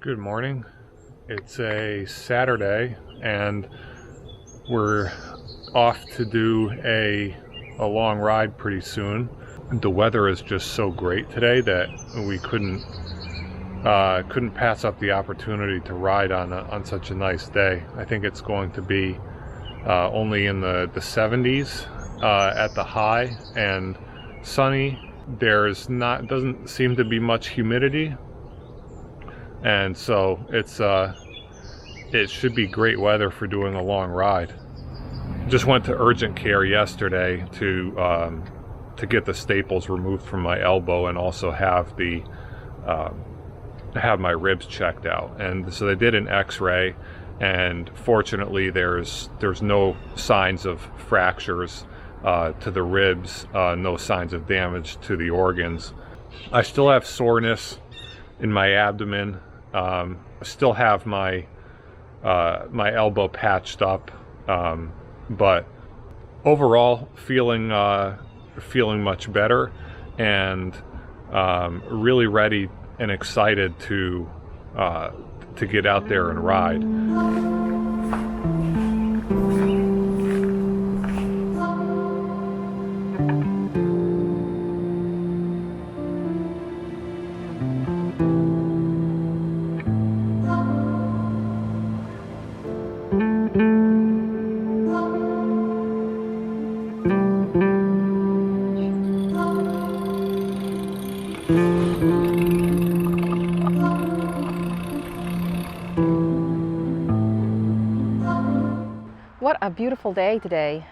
Good morning. It's a Saturday and we're off to do a long ride pretty soon. The weather is just so great today that we couldn't pass up the opportunity to ride on such a nice day. I think it's going to be only in the 70s at the high and sunny. Doesn't seem to be much humidity. And so it should be great weather for doing a long ride. Just went to urgent care yesterday to get the staples removed from my elbow and also have my ribs checked out. And so they did an X-ray, and fortunately there's no signs of fractures to the ribs, no signs of damage to the organs. I still have soreness in my abdomen. I still have my elbow patched up, but overall feeling much better and really ready and excited to get out there and ride. What a beautiful day today.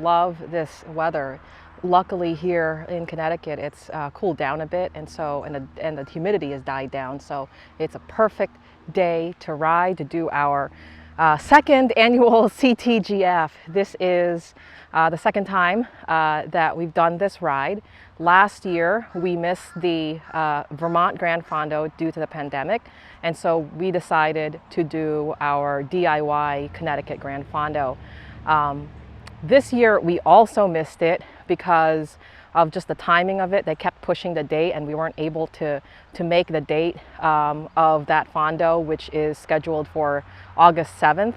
Love this weather. Luckily here in Connecticut it's cooled down a bit, and the humidity has died down, so it's a perfect day to ride, to do our second annual CTGF. This is the second time that we've done this ride. Last year we missed the Vermont Gran Fondo due to the pandemic, and so we decided to do our DIY Connecticut Gran Fondo. This year we also missed it because of just the timing of it. They kept pushing the date and we weren't able to make the date of that Fondo, which is scheduled for August 7th.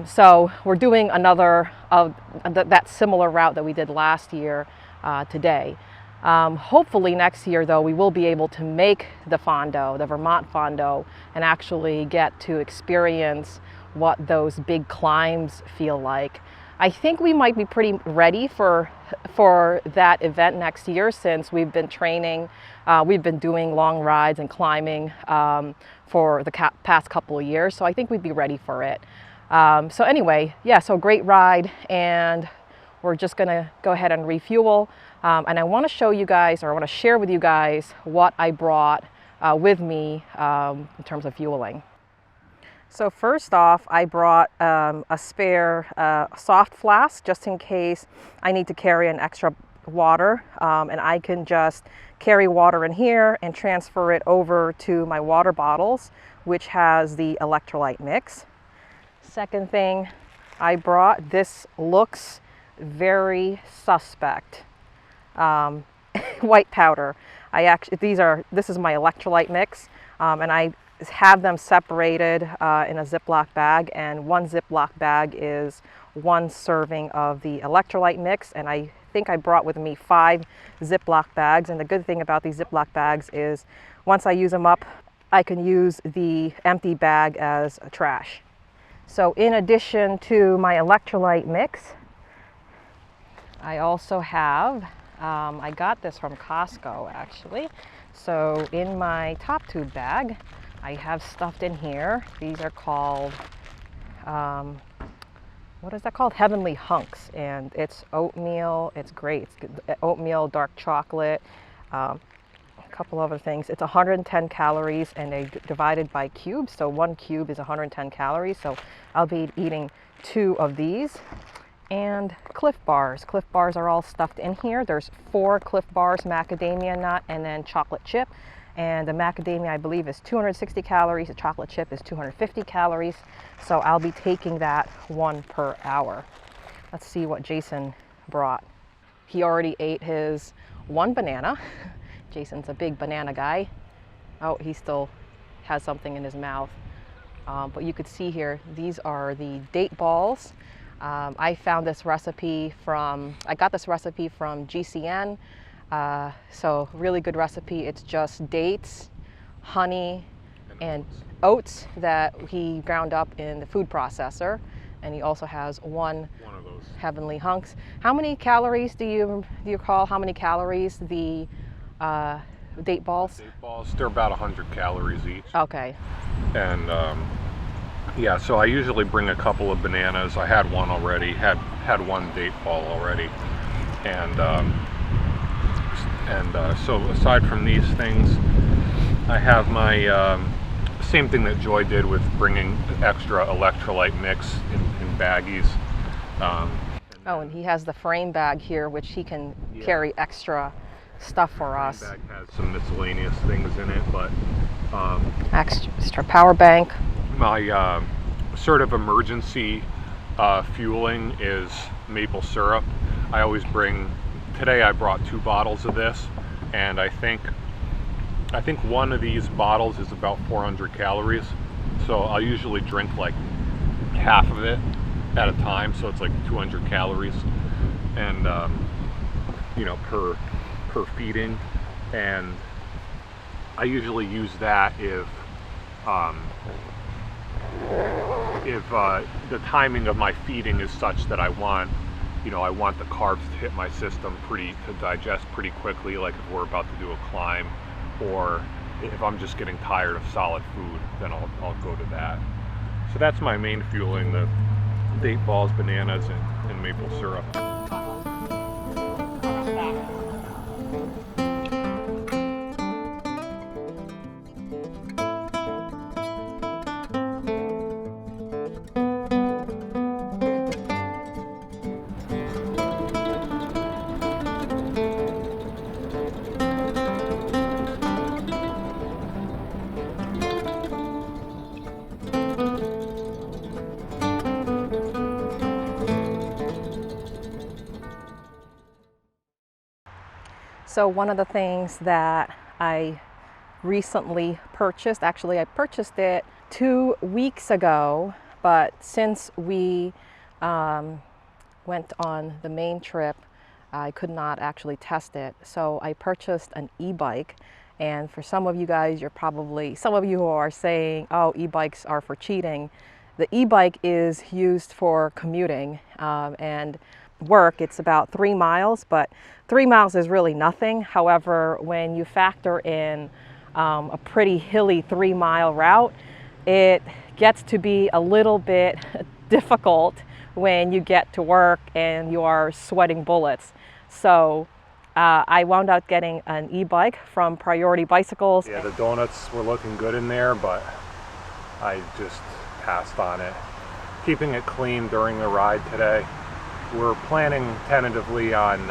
So we're doing another of that similar route that we did last year today. Hopefully next year though we will be able to make the Fondo, the Vermont Fondo, and actually get to experience what those big climbs feel like. I think we might be pretty ready for that event next year, since we've been training, we've been doing long rides and climbing for the past couple of years, so I think we'd be ready for it. So anyway, yeah, so great ride, and we're just gonna go ahead and refuel. And I want to show you guys, or I want to share with you guys what I brought with me in terms of fueling. So first off, I brought a spare soft flask just in case I need to carry an extra water, and I can just carry water in here and transfer it over to my water bottles, which has the electrolyte mix. Second thing I brought, this looks very suspect. White powder. This is my electrolyte mix, and I have them separated in a Ziploc bag, and one Ziploc bag is one serving of the electrolyte mix, and I think I brought with me 5 Ziploc bags. And the good thing about these Ziploc bags is once I use them up, I can use the empty bag as a trash. So in addition to my electrolyte mix, I also have, I got this from Costco actually. So in my top tube bag, I have stuffed in here. These are called, what is that called? Heavenly Hunks. And it's oatmeal. It's great. It's oatmeal, dark chocolate, a couple other things. It's 110 calories and they divided by cubes. So 1 cube is 110 calories. So I'll be eating 2 of these. And Cliff Bars. Cliff Bars are all stuffed in here. There's 4 Cliff Bars, macadamia nut, and then chocolate chip. And the macadamia, I believe, is 260 calories. The chocolate chip is 250 calories. So I'll be taking that 1 per hour. Let's see what Jason brought. He already ate his 1 banana. Jason's a big banana guy. Oh, he still has something in his mouth. But you could see here, these are the date balls. I found this recipe I got this recipe from GCN. So really good recipe. It's just dates, honey, and oats that he ground up in the food processor. And he also has one of those Heavenly Hunks. How many calories do you recall? How many calories the date balls? Date balls, they're about 100 calories each. Okay. And yeah, so I usually bring a couple of bananas. I had one already, had one date ball already. And so aside from these things, I have my same thing that Joy did with bringing extra electrolyte mix in baggies. And he has the frame bag here, which he can carry extra stuff for us. The frame bag has some miscellaneous things in it, but extra power bank. My sort of emergency fueling is maple syrup. I always bring. Today I brought 2 bottles of this, and I think one of these bottles is about 400 calories. So I'll usually drink like half of it at a time, so it's like 200 calories, and you know, per feeding. And I usually use that if the timing of my feeding is such that I want the carbs to hit my system to digest pretty quickly, like if we're about to do a climb, or if I'm just getting tired of solid food, then I'll go to that. So that's my main fueling: the date balls, bananas, and maple syrup. So one of the things that I recently purchased, actually I purchased it 2 weeks ago, but since we went on the main trip, I could not actually test it. So I purchased an e-bike, and for some of you guys, some of you who are saying, oh, e-bikes are for cheating. The e-bike is used for commuting and work. It's about 3 miles, but 3 miles is really nothing. However, when you factor in a pretty hilly 3-mile route, it gets to be a little bit difficult when you get to work and you are sweating bullets. So I wound up getting an e-bike from Priority Bicycles. Yeah, the donuts were looking good in there, but I just passed on it. Keeping it clean during the ride today. We're planning tentatively on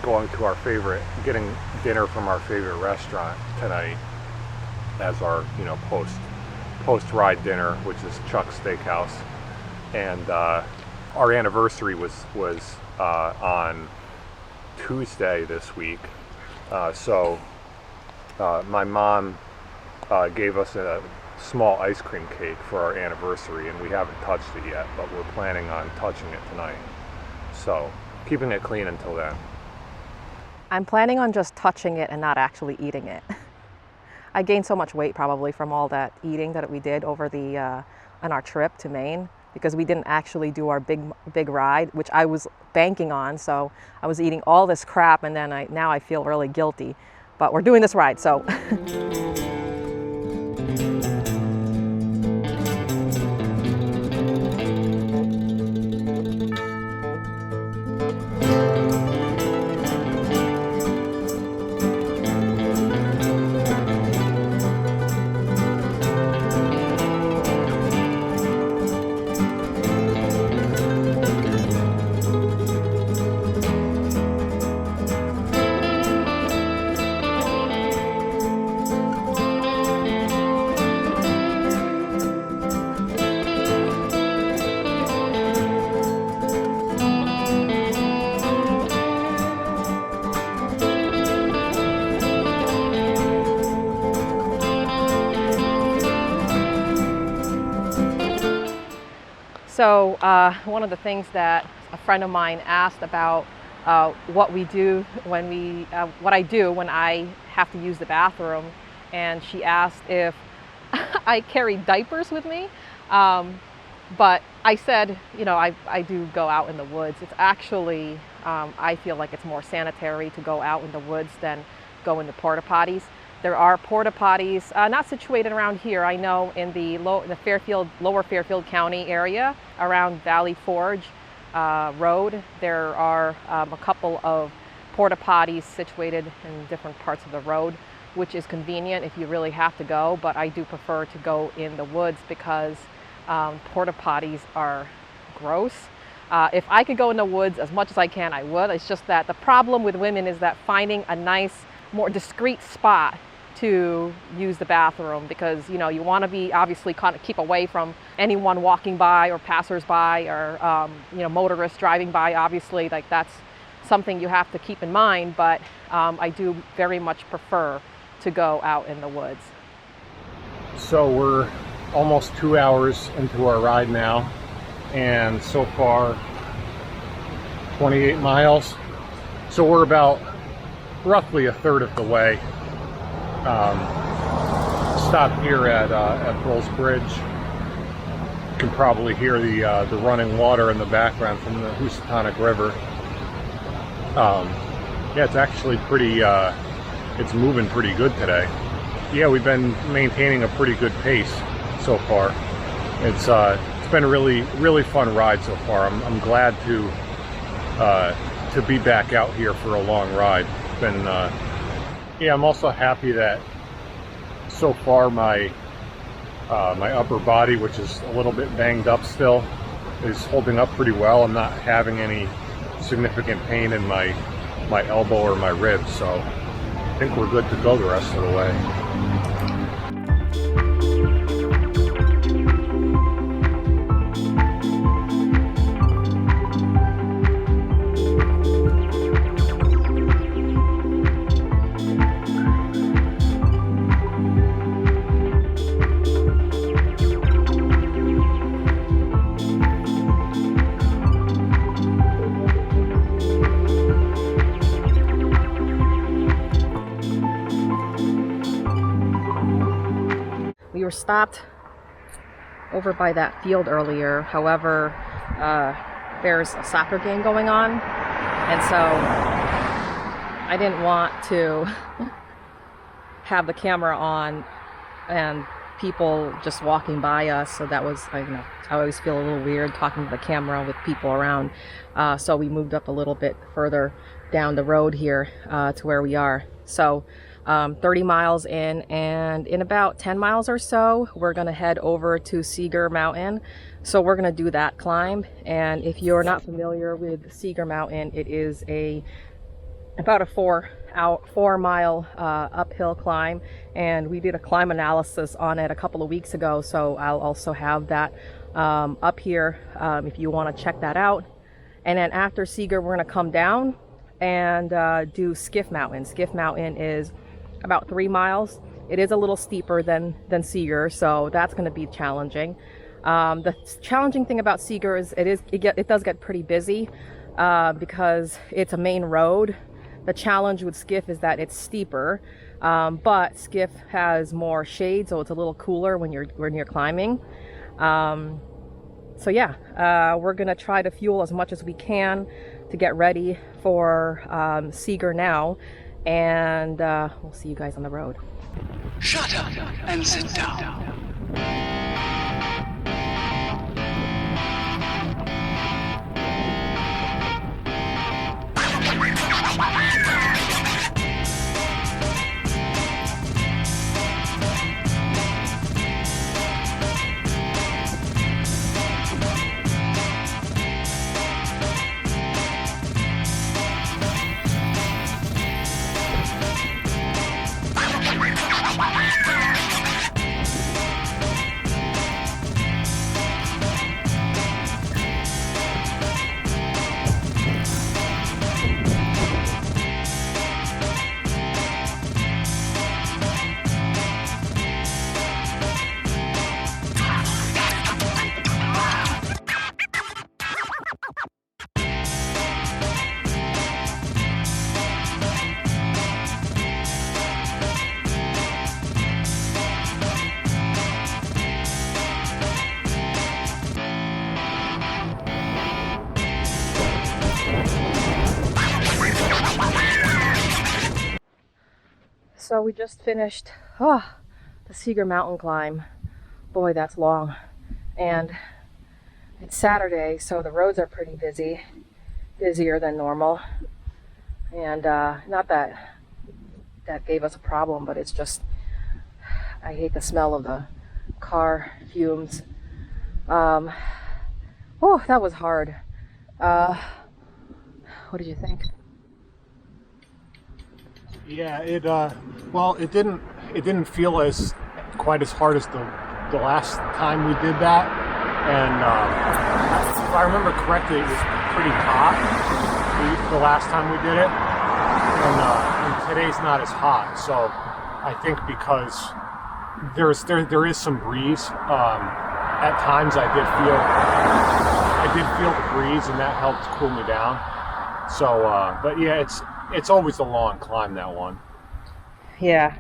going to getting dinner from our favorite restaurant tonight as our post ride dinner, which is Chuck's Steakhouse. And our anniversary was on Tuesday this week, so my mom gave us a small ice cream cake for our anniversary, and we haven't touched it yet, but we're planning on touching it tonight. So keeping it clean until then. I'm planning on just touching it and not actually eating it. I gained so much weight probably from all that eating that we did over on our trip to Maine, because we didn't actually do our big ride, which I was banking on. So I was eating all this crap, and then now I feel really guilty. But we're doing this ride, so. So one of the things that a friend of mine asked about what we do when what I do when I have to use the bathroom, and she asked if I carry diapers with me. But I said, you know, I do go out in the woods. It's actually, I feel like it's more sanitary to go out in the woods than go into porta potties. There are porta potties, not situated around here. I know in the lower Fairfield County area around Valley Forge Road, there are a couple of porta potties situated in different parts of the road, which is convenient if you really have to go. But I do prefer to go in the woods because porta potties are gross. If I could go in the woods as much as I can, I would. It's just that the problem with women is that finding a nice, more discreet spot to use the bathroom, because you know you want to be obviously kind of keep away from anyone walking by or passersby or you know, motorists driving by. Obviously, like that's something you have to keep in mind. But I do very much prefer to go out in the woods. So we're almost 2 hours into our ride now, and so far 28 miles. So we're about roughly a third of the way. Stopped here at Bull's Bridge. You can probably hear the running water in the background from the Housatonic River. Yeah, it's actually pretty, it's moving pretty good today. Yeah, we've been maintaining a pretty good pace so far. It's been a really fun ride so far. I'm glad to be back out here for a long ride. It's been yeah, I'm also happy that so far my upper body, which is a little bit banged up still, is holding up pretty well. I'm not having any significant pain in my elbow or my ribs, so I think we're good to go the rest of the way. We were stopped over by that field earlier. However, there's a soccer game going on, and so I didn't want to have the camera on and people just walking by us. So that was, you know, I always feel a little weird talking to the camera with people around. So we moved up a little bit further down the road here to where we are. So 30 miles in, and in about 10 miles or so, we're going to head over to Seeger Mountain. So we're going to do that climb. And if you're not familiar with Seeger Mountain, it is about a 4 mile uphill climb. And we did a climb analysis on it a couple of weeks ago. So I'll also have that up here if you want to check that out. And then after Seeger, we're going to come down and do Skiff Mountain. Skiff Mountain is about 3 miles. It is a little steeper than Seeger, so that's going to be challenging. The challenging thing about Seeger is it does get pretty busy because it's a main road. The challenge with Skiff is that it's steeper, but Skiff has more shade, so it's a little cooler when you're climbing. So yeah, we're gonna try to fuel as much as we can to get ready for Seeger now, and we'll see you guys on the road. Shut up and sit down. So we just finished the Seeger mountain climb. Boy, that's long. And it's Saturday, so the roads are pretty busy, busier than normal. And not that that gave us a problem, but it's just, I hate the smell of the car fumes. Oh, that was hard. What did you think? Yeah, it didn't feel quite as hard as the last time we did that, and if I remember correctly, it was pretty hot the last time we did it, and today's not as hot. So I think because there is some breeze. At times I did feel the breeze, and that helped cool me down. So, but yeah, it's always a long climb, that one. Yeah.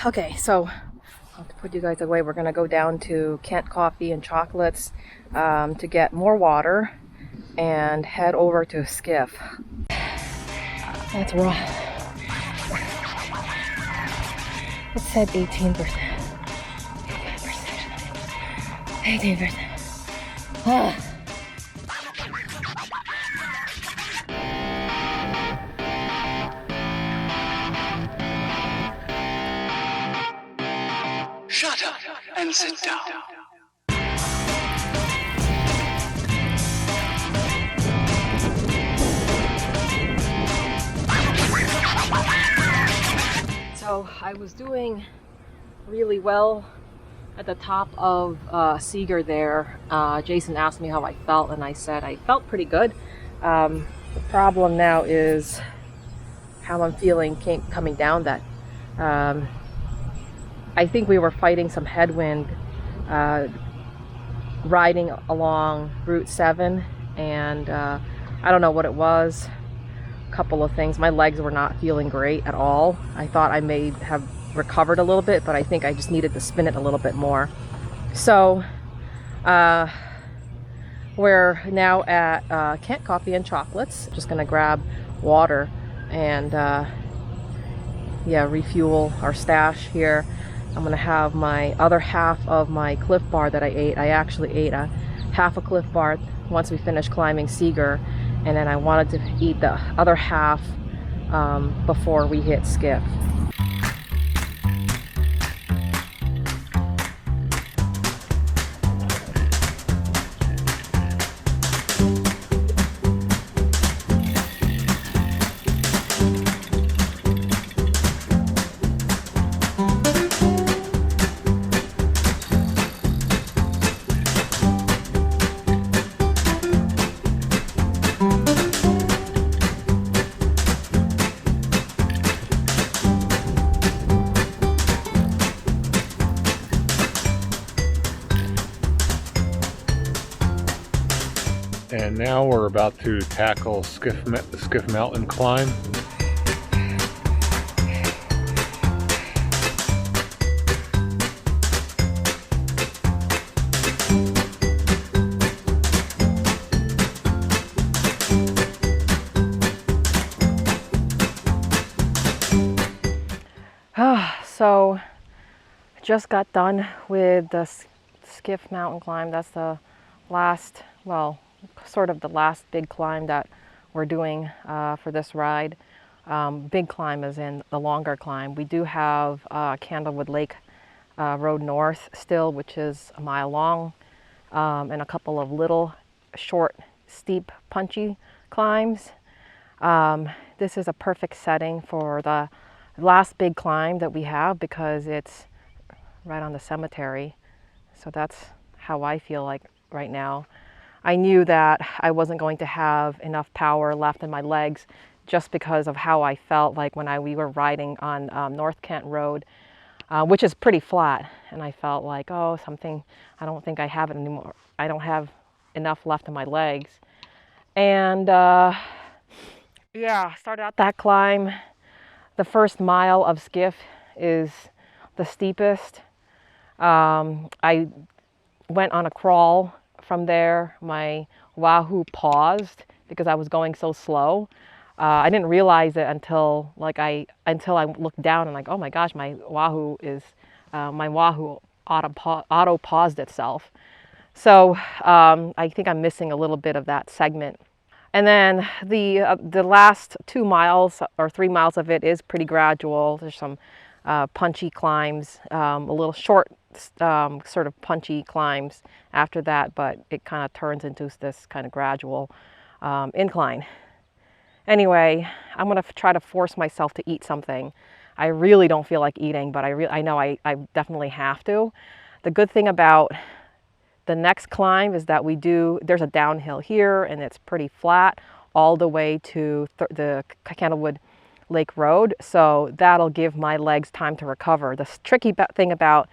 Okay, so I'll put you guys away. We're gonna go down to Kent Coffee and Chocolates to get more water and head over to Skiff. That's rough. It said 18%. 18%. Ah. Shut up and sit down. So I was doing really well at the top of Seeger there. Jason asked me how I felt, and I said I felt pretty good. The problem now is how I'm feeling coming down that. I think we were fighting some headwind riding along Route 7, and I don't know what it was. A couple of things. My legs were not feeling great at all. I thought I may have recovered a little bit, but I think I just needed to spin it a little bit more. So we're now at Kent Coffee and Chocolates. Just gonna grab water and yeah, refuel our stash here. I'm gonna have my other half of my Cliff Bar that I ate. I actually ate a half a Cliff Bar once we finished climbing Seeger, and then I wanted to eat the other half before we hit Skiff. And now we're about to tackle Skiff Mountain climb. So just got done with the Skiff Mountain climb. That's the last, well, sort of the last big climb that we're doing for this ride. Big climb is in the longer climb. We do have Candlewood Lake Road North still, which is a mile long, and a couple of little short, steep, punchy climbs. This is a perfect setting for the last big climb that we have because it's right on the cemetery. So that's how I feel like right now. I knew that I wasn't going to have enough power left in my legs just because of how I felt like when we were riding on North Kent Road, which is pretty flat. And I felt like, oh, something, I don't think I have it anymore. I don't have enough left in my legs. And yeah, started out that climb. The first mile of Skiff is the steepest. I went on a crawl. From there, my Wahoo paused because I was going so slow. I didn't realize it until until I looked down and like, oh my gosh, my Wahoo auto paused itself. So I think I'm missing a little bit of that segment. And then the last 2 miles or 3 miles of it is pretty gradual. There's some punchy climbs, a little short sort of punchy climbs after that, but it kind of turns into this kind of gradual incline. Anyway, I'm gonna try to force myself to eat something. I really don't feel like eating, but I know I definitely have to. The good thing about the next climb is that there's a downhill here and it's pretty flat all the way to the Candlewood Lake Road. So that'll give my legs time to recover. The tricky thing about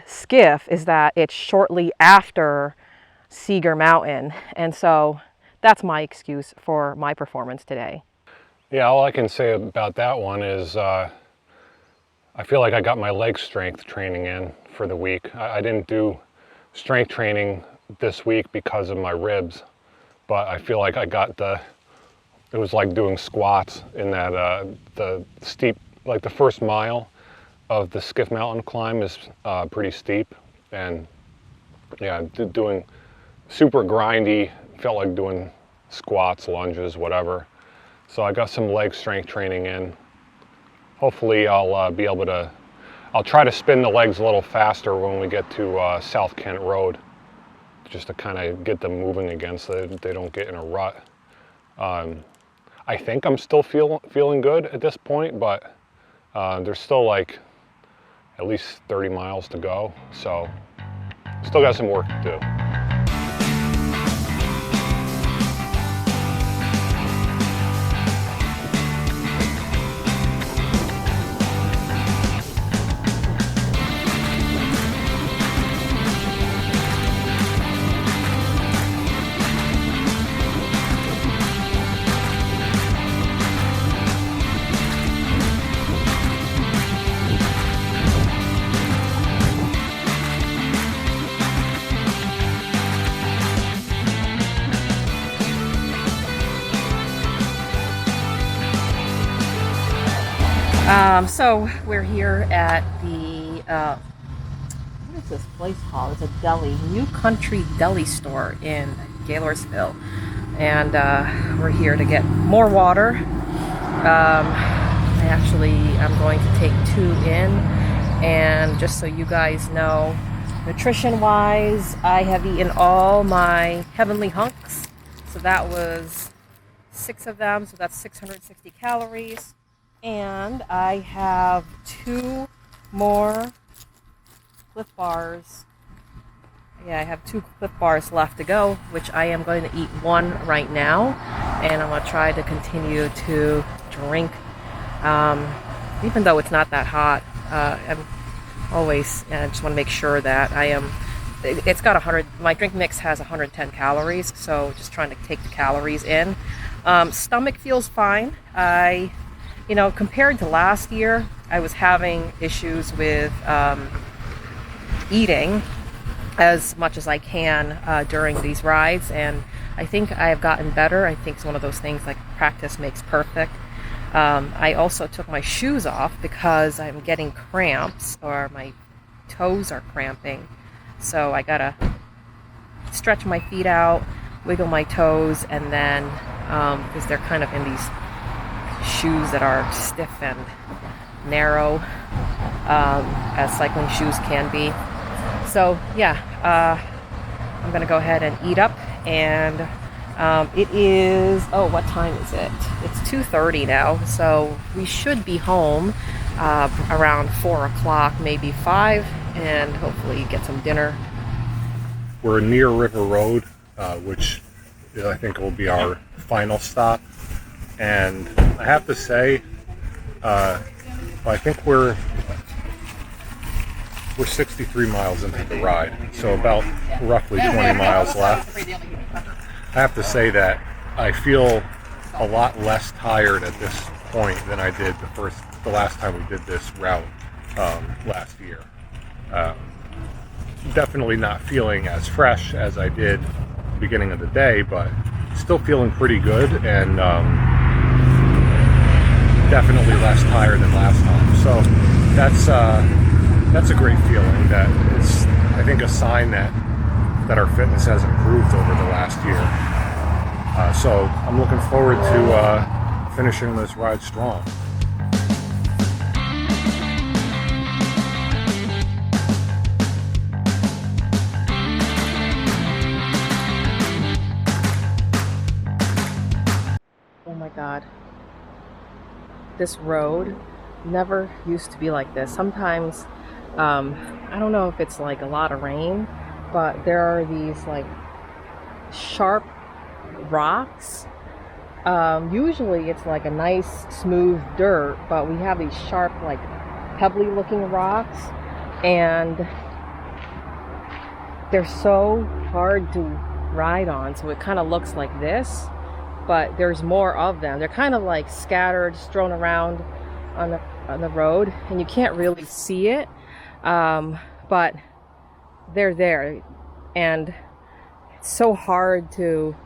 Skiff is that it's shortly after Seeger Mountain. And so that's my excuse for my performance today. Yeah, all I can say about that one is I feel like I got my leg strength training in for the week. I didn't do strength training this week because of my ribs, but I feel like I got it was like doing squats in that the steep, like the first mile of the Skiff Mountain climb is pretty steep, and yeah, doing super grindy, felt like doing squats, lunges, whatever. So I got some leg strength training in. Hopefully I'll be able to, I'll try to spin the legs a little faster when we get to South Kent Road, just to kind of get them moving again so that they don't get in a rut. I think I'm still feeling good at this point, but there's still like at least 30 miles to go, so still got some work to do. So we're here at the, what is this place called? It's a deli, New Country Deli store in Gaylorsville. And we're here to get more water. I'm going to take 2 in. And just so you guys know, nutrition-wise, I have eaten all my Heavenly Hunks. So that was 6 of them, so that's 660 calories. And I have 2 more Cliff Bars. Yeah, I have 2 Cliff Bars left to go, which I am going to eat 1 right now. And I'm going to try to continue to drink, even though it's not that hot. I'm always, I just want to make sure that it's got 100, my drink mix has 110 calories, so just trying to take the calories in. Stomach feels fine. You know, compared to last year, I was having issues with eating as much as I can during these rides, and I think I have gotten better. I think it's one of those things like practice makes perfect. I also took my shoes off because I'm getting cramps, or my toes are cramping. So I gotta stretch my feet out, wiggle my toes, and then, because they're kind of in these shoes that are stiff and narrow, as cycling shoes can be. So yeah, I'm gonna go ahead and eat up, and it is, what time is it? It's 2:30 now, so we should be home around 4 o'clock, maybe 5, and hopefully get some dinner. We're near River Road, which I think will be our final stop. And I have to say, I think we're 63 miles into the ride, so about roughly 20 miles left. I have to say that I feel a lot less tired at this point than I did the last time we did this route last year. Definitely not feeling as fresh as I did at the beginning of the day, but still feeling pretty good, and definitely less tired than last time. So that's a great feeling. That is, I think, a sign that our fitness has improved over the last year. So I'm looking forward to finishing this ride strong. Oh my God. This road never used to be like this. Sometimes, I don't know if it's like a lot of rain, but there are these like sharp rocks. Usually it's like a nice smooth dirt, but we have these sharp, like pebbly looking rocks, and they're so hard to ride on. So it kind of looks like this, but there's more of them. They're kind of like scattered, strewn around on the road, and you can't really see it, but they're there, and it's so hard to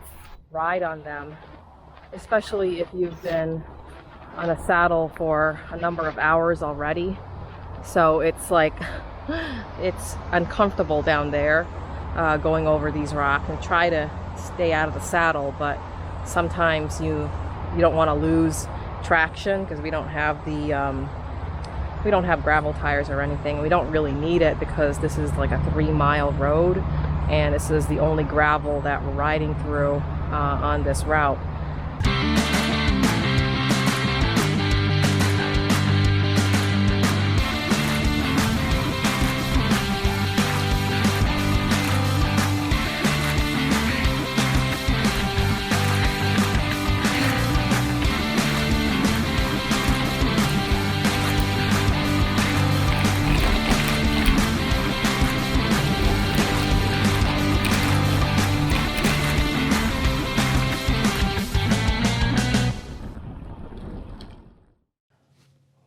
ride on them, especially if you've been on a saddle for a number of hours already. So it's like, it's uncomfortable down there, going over these rocks, and try to stay out of the saddle, but sometimes you don't want to lose traction, because we don't have the we don't have gravel tires or anything. We don't really need it because this is like a 3-mile road, and this is the only gravel that we're riding through on this route.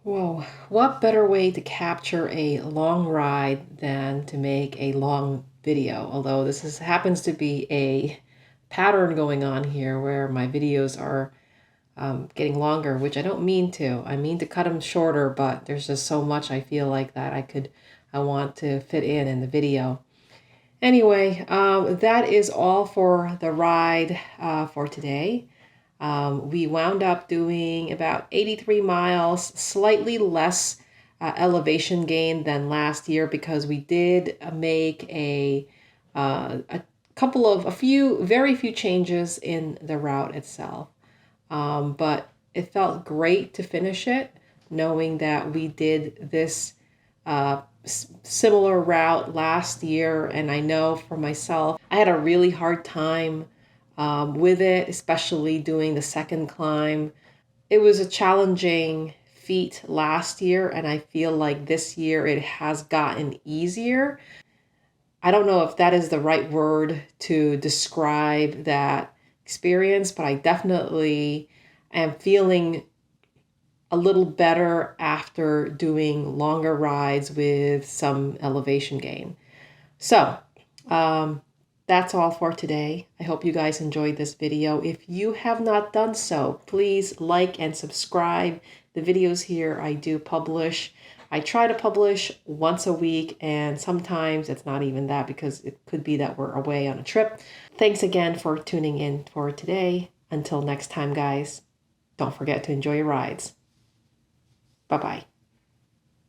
Whoa, what better way to capture a long ride than to make a long video? Although this happens to be a pattern going on here where my videos are getting longer, which I don't mean to. I mean to cut them shorter, but there's just so much I feel like that I want to fit in the video. Anyway, that is all for the ride for today. We wound up doing about 83 miles, slightly less elevation gain than last year, because we did make a very few changes in the route itself. But it felt great to finish it, knowing that we did this similar route last year. And I know for myself, I had a really hard time with it, especially doing the second climb. It was a challenging feat last year, and I feel like this year it has gotten easier. I don't know if that is the right word to describe that experience, but I definitely am feeling a little better after doing longer rides with some elevation gain. So, that's all for today. I hope you guys enjoyed this video. If you have not done so, please like and subscribe. The videos here I do publish. I try to publish once a week, and sometimes it's not even that, because it could be that we're away on a trip. Thanks again for tuning in for today. Until next time, guys, don't forget to enjoy your rides. Bye-bye.